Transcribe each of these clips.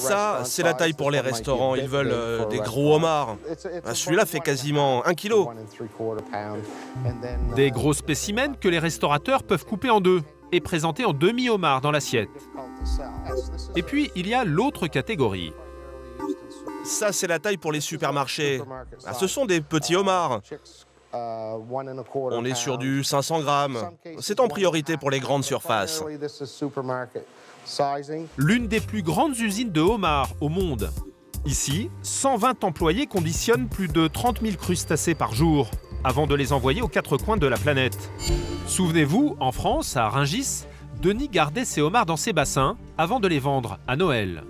Ça, c'est la taille pour les restaurants. Ils veulent des gros homards. Celui-là fait quasiment 1 kilo. Des gros spécimens que les restaurateurs peuvent couper en deux et présenter en demi-homard dans l'assiette. Et puis, il y a l'autre catégorie. Ça, c'est la taille pour les supermarchés. Ce sont des petits homards. On est sur du 500 grammes. C'est en priorité pour les grandes surfaces. L'une des plus grandes usines de homards au monde. Ici, 120 employés conditionnent plus de 30 000 crustacés par jour, avant de les envoyer aux quatre coins de la planète. Souvenez-vous, en France, à Rungis, Denis gardait ses homards dans ses bassins avant de les vendre à Noël.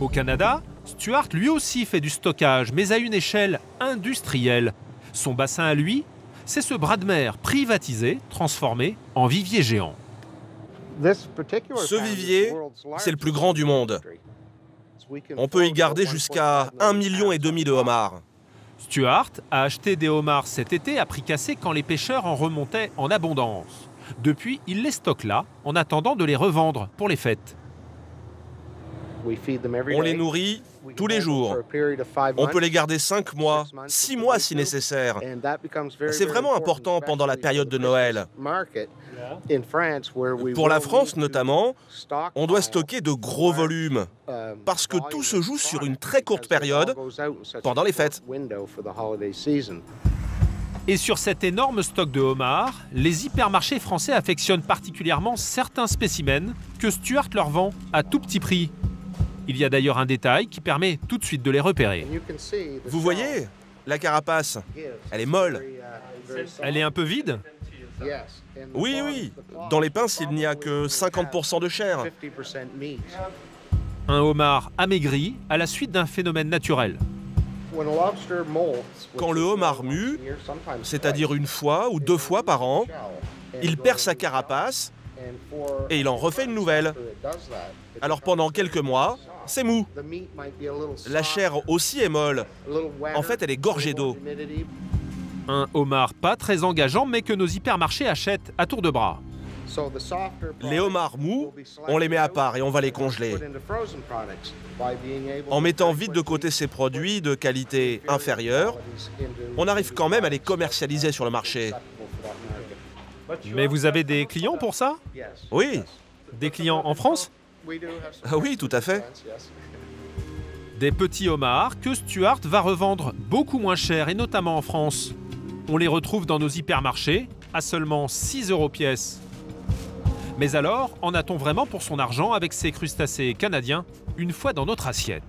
Au Canada, Stuart lui aussi fait du stockage, mais à une échelle industrielle. Son bassin à lui, c'est ce bras de mer privatisé, transformé en vivier géant. Ce vivier, c'est le plus grand du monde. On peut y garder jusqu'à 1,5 million de homards. Stuart a acheté des homards cet été à prix cassé quand les pêcheurs en remontaient en abondance. Depuis, il les stocke là, en attendant de les revendre pour les fêtes. On les nourrit tous les jours. On peut les garder 5 mois, 6 mois si nécessaire. C'est vraiment important pendant la période de Noël. Pour la France notamment, on doit stocker de gros volumes parce que tout se joue sur une très courte période pendant les fêtes. Et sur cet énorme stock de homards, les hypermarchés français affectionnent particulièrement certains spécimens que Stuart leur vend à tout petit prix. Il y a d'ailleurs un détail qui permet tout de suite de les repérer. Vous voyez, la carapace, elle est molle. Elle est un peu vide? Oui, oui. Dans les pinces, il n'y a que 50% de chair. Un homard amaigri à la suite d'un phénomène naturel. Quand le homard mue, c'est-à-dire 1 fois ou 2 fois par an, il perd sa carapace et il en refait une nouvelle. Alors pendant quelques mois, c'est mou. La chair aussi est molle. En fait, elle est gorgée d'eau. Un homard pas très engageant, mais que nos hypermarchés achètent à tour de bras. Les homards mous, on les met à part et on va les congeler. En mettant vite de côté ces produits de qualité inférieure, on arrive quand même à les commercialiser sur le marché. Mais vous avez des clients pour ça? Oui. Des clients en France? Oui, tout à fait. Des petits homards que Stuart va revendre beaucoup moins cher, et notamment en France. On les retrouve dans nos hypermarchés à seulement 6 € pièce. Mais alors, en a-t-on vraiment pour son argent avec ces crustacés canadiens une fois dans notre assiette?